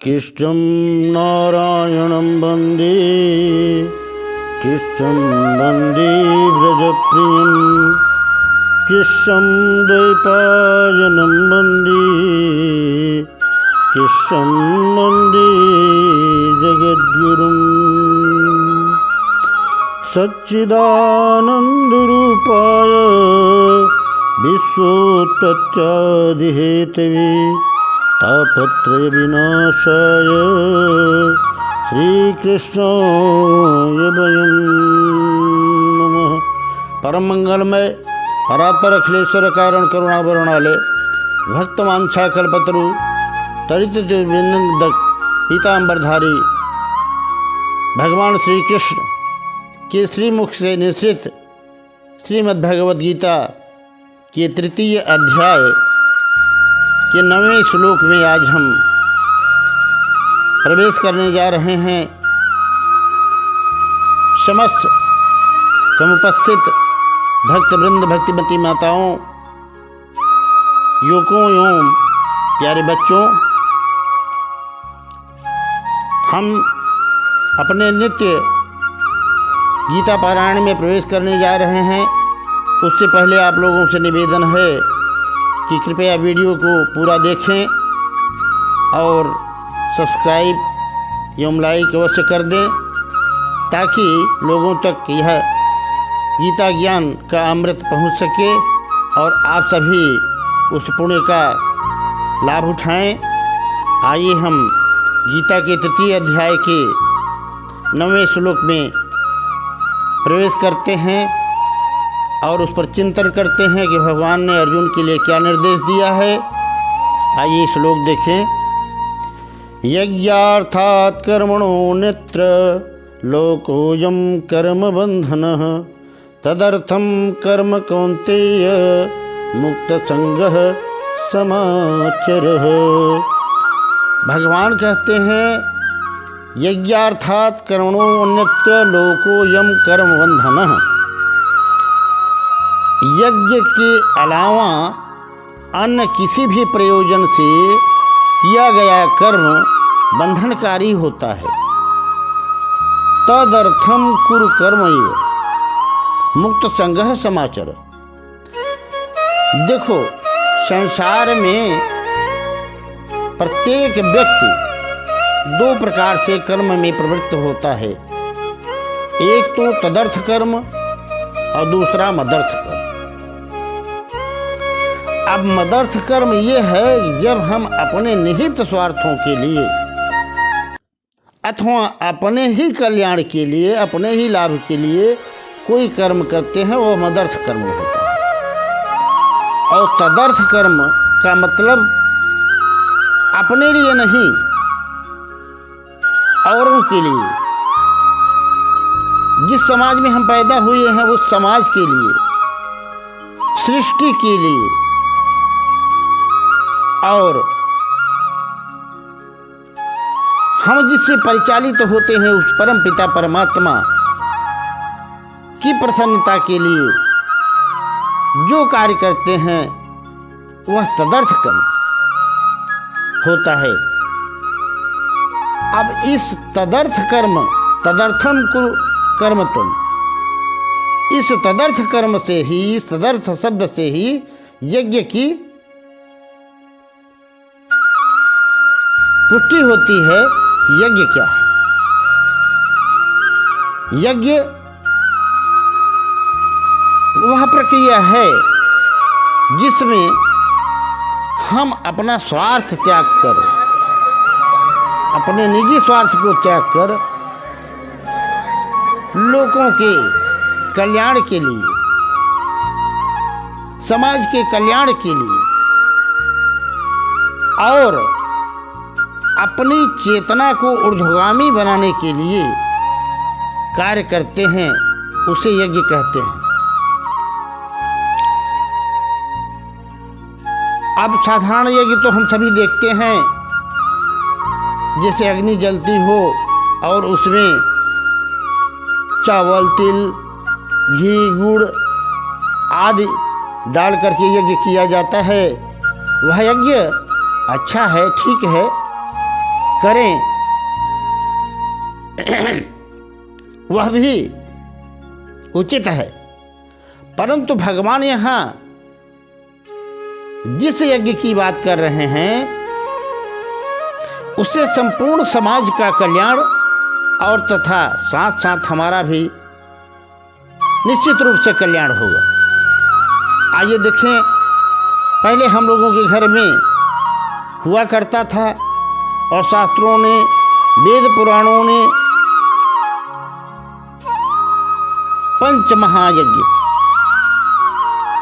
कृष्णं नारायणं वन्दे कृष्णं वन्दे व्रजप्रियं कृष्णं द्वैपायनं वन्दे कृष्णं वन्दे जगद्गुरुं सच्चिदानन्दरूपाय विश्वोत्पत्त्यादिहेतवे तापत्रयविनाशाय श्रीकृष्णाय वयं नमः। परम मंगलमय परात्पर अखिलेश्वर कारण करुणावरुणालय भक्तवांछा कल्पतरु तरित विंदक पीतांबरधारी भगवान श्री कृष्ण के श्रीमुख से निश्चित श्रीमद् भगवद गीता के तृतीय अध्याय के 9वें श्लोक में आज हम प्रवेश करने जा रहे हैं। समस्त समुपस्थित भक्तवृंद, भक्तिमती माताओं, युवकों एवं प्यारे बच्चों, हम अपने नित्य गीता पारायण में प्रवेश करने जा रहे हैं। उससे पहले आप लोगों से निवेदन है कि कृपया वीडियो को पूरा देखें और सब्सक्राइब एवं लाइक अवश्य कर दें, ताकि लोगों तक यह गीता ज्ञान का अमृत पहुंच सके और आप सभी उस पुण्य का लाभ उठाएं। आइए हम गीता के तृतीय अध्याय के 9वें श्लोक में प्रवेश करते हैं और उस पर चिंतन करते हैं कि भगवान ने अर्जुन के लिए क्या निर्देश दिया है। आइए श्लोक देखें। यज्ञार्थात् कर्मणो नित्र लोकोऽयं कर्म बंधनः तदर्थं कर्म कौन्तेय मुक्त संगः समाचरः। भगवान कहते हैं यज्ञार्थात् कर्मणो नित्र लोकोऽयं कर्म बंधनः। यज्ञ के अलावा अन्य किसी भी प्रयोजन से किया गया कर्म बंधनकारी होता है। तदर्थम कुरु कर्मैव मुक्त संगः समाचर। देखो, संसार में प्रत्येक व्यक्ति दो प्रकार से कर्म में प्रवृत्त होता है। एक तो तदर्थ कर्म और दूसरा मदर्थ कर्म। अब मदर्थ कर्म ये है जब हम अपने निहित स्वार्थों के लिए अथवा अपने ही कल्याण के लिए, अपने ही लाभ के लिए कोई कर्म करते हैं, वो मदर्थ कर्म होता है। और तदर्थ कर्म का मतलब अपने लिए नहीं, औरों के लिए। जिस समाज में हम पैदा हुए हैं उस समाज के लिए, सृष्टि के लिए, और हम जिससे परिचालित होते हैं उस परम पिता परमात्मा की प्रसन्नता के लिए जो कार्य करते हैं वह तदर्थ कर्म होता है। अब इस तदर्थ कर्म, तदर्थम कुरु कर्म तुम, इस तदर्थ कर्म से ही, इस तदर्थ शब्द से ही यज्ञ की पुष्टि होती है। यज्ञ क्या है? यज्ञ वह प्रक्रिया है जिसमें हम अपना स्वार्थ त्याग कर, अपने निजी स्वार्थ को त्याग कर लोगों के कल्याण के लिए, समाज के कल्याण के लिए और अपनी चेतना को ऊर्ध्वगामी बनाने के लिए कार्य करते हैं, उसे यज्ञ कहते हैं। अब साधारण यज्ञ तो हम सभी देखते हैं, जैसे अग्नि जलती हो और उसमें चावल, तिल, घी, गुड़ आदि डाल करके यज्ञ किया जाता है। वह यज्ञ अच्छा है, ठीक है, करें वह भी उचित है, परंतु भगवान यहाँ जिस यज्ञ की बात कर रहे हैं उससे संपूर्ण समाज का कल्याण और तथा साथ साथ हमारा भी निश्चित रूप से कल्याण होगा। आइए देखें, पहले हम लोगों के घर में हुआ करता था और शास्त्रों ने, वेद पुराणों ने पंच महायज्ञ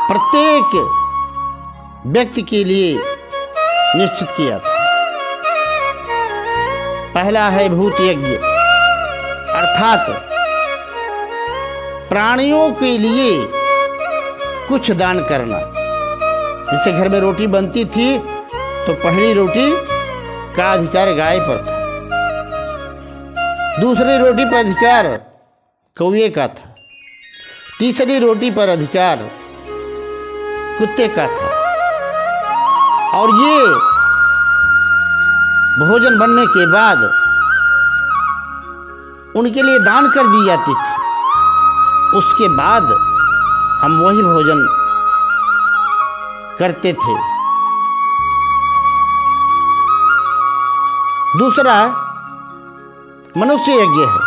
प्रत्येक व्यक्ति के लिए निश्चित किया था। पहला है भूत यज्ञ, अर्थात प्राणियों के लिए कुछ दान करना। जैसे घर में रोटी बनती थी तो पहली रोटी का अधिकार गाय पर था, दूसरी रोटी पर अधिकार कौवे का था, तीसरी रोटी पर अधिकार कुत्ते का था। और ये भोजन बनने के बाद उनके लिए दान कर दी जाती थी। उसके बाद हम वही भोजन करते थे। दूसरा मनुष्य यज्ञ है।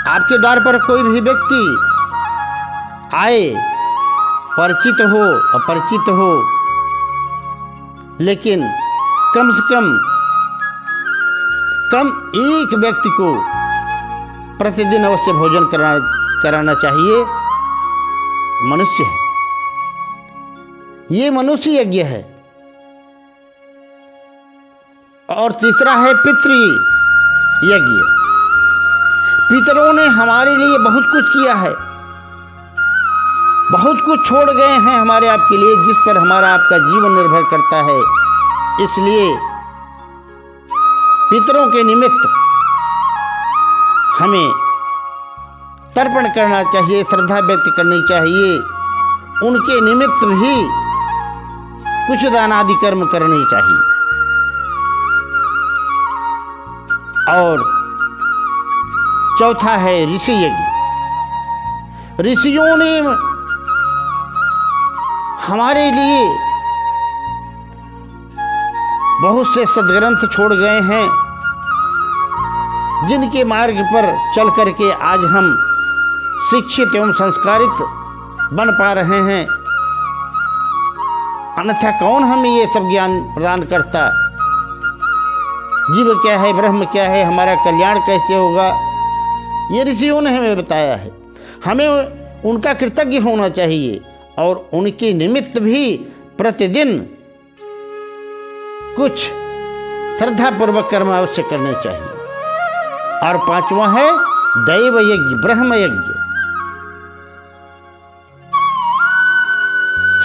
आपके द्वार पर कोई भी व्यक्ति आए, परिचित हो अपरिचित हो, लेकिन कम से कम एक व्यक्ति को प्रतिदिन अवश्य भोजन कराना चाहिए। मनुष्य है, ये मनुष्य यज्ञ है। और तीसरा है पितृ यज्ञ। पितरों ने हमारे लिए बहुत कुछ किया है, बहुत कुछ छोड़ गए हैं हमारे आपके लिए, जिस पर हमारा आपका जीवन निर्भर करता है। इसलिए पितरों के निमित्त हमें तर्पण करना चाहिए, श्रद्धा व्यक्त करनी चाहिए, उनके निमित्त भी कुछ दान आदि कर्म करने चाहिए। और चौथा है ऋषि यज्ञ। ऋषियों ने हमारे लिए बहुत से सद्ग्रंथ छोड़ गए हैं, जिनके मार्ग पर चल करके आज हम शिक्षित एवं संस्कारित बन पा रहे हैं। अन्यथा कौन हमें ये सब ज्ञान प्रदान करता? जीव क्या है, ब्रह्म क्या है, हमारा कल्याण कैसे होगा, ये ऋषियों ने हमें बताया है। हमें उनका कृतज्ञ होना चाहिए और उनके निमित्त भी प्रतिदिन कुछ श्रद्धापूर्वक कर्म अवश्य करने चाहिए। और पांचवा है दैव यज्ञ, ब्रह्म यज्ञ।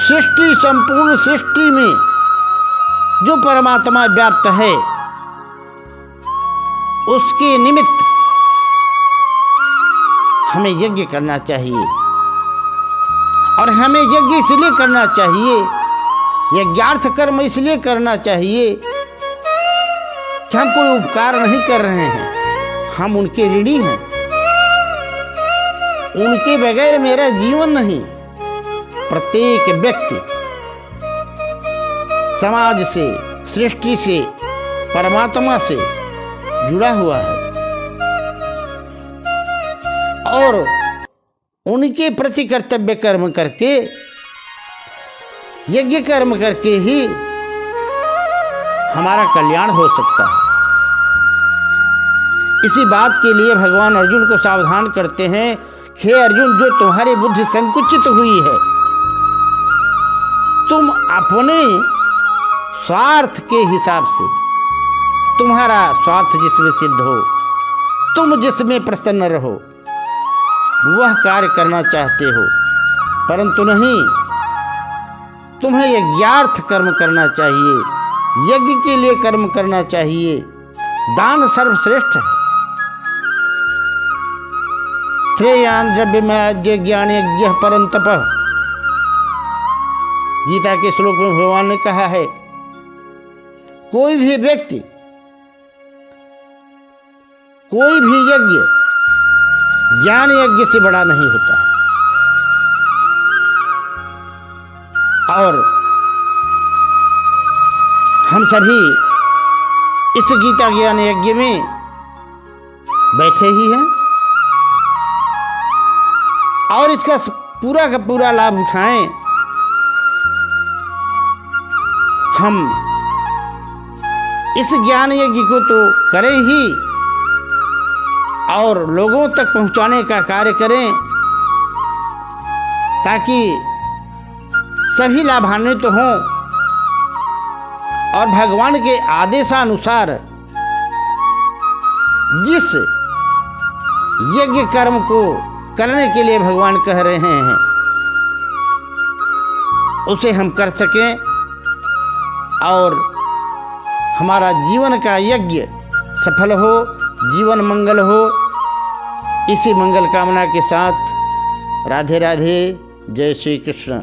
सृष्टि, संपूर्ण सृष्टि में जो परमात्मा व्याप्त है, उसके निमित्त हमें यज्ञ करना चाहिए। और हमें यज्ञ इसलिए करना चाहिए, यज्ञार्थ कर्म इसलिए करना चाहिए कि हम कोई उपकार नहीं कर रहे हैं, हम उनके ऋणी हैं। उनके बगैर मेरा जीवन नहीं। प्रत्येक व्यक्ति समाज से, सृष्टि से, परमात्मा से जुड़ा हुआ है और उनके प्रति कर्तव्य कर्म करके, यज्ञ कर्म करके ही हमारा कल्याण हो सकता है। इसी बात के लिए भगवान अर्जुन को सावधान करते हैं, हे अर्जुन, जो तुम्हारी बुद्धि संकुचित हुई है, तुम अपने स्वार्थ के हिसाब से, तुम्हारा स्वार्थ जिसमें सिद्ध हो, तुम जिसमें प्रसन्न रहो, वह कार्य करना चाहते हो, परंतु नहीं, तुम्हें यज्ञार्थ कर्म करना चाहिए, यज्ञ के लिए कर्म करना चाहिए। दान सर्वश्रेष्ठ है। श्रेयान द्रव्यमय ज्ञान यज्ञ परंतप। गीता के श्लोक में भगवान ने कहा है, कोई भी व्यक्ति कोई भी यज्ञ ज्ञान यज्ञ से बड़ा नहीं होता। और हम सभी इस गीता ज्ञान यज्ञ में बैठे ही हैं और इसका पूरा का पूरा लाभ उठाएं। हम इस ज्ञान यज्ञ को तो करें ही और लोगों तक पहुंचाने का कार्य करें ताकि सभी लाभान्वित हों और भगवान के आदेशानुसार जिस यज्ञ कर्म को करने के लिए भगवान कह रहे हैं उसे हम कर सकें और हमारा जीवन का यज्ञ सफल हो, जीवन मंगल हो। इसी मंगल कामना के साथ राधे राधे, जय श्री कृष्ण।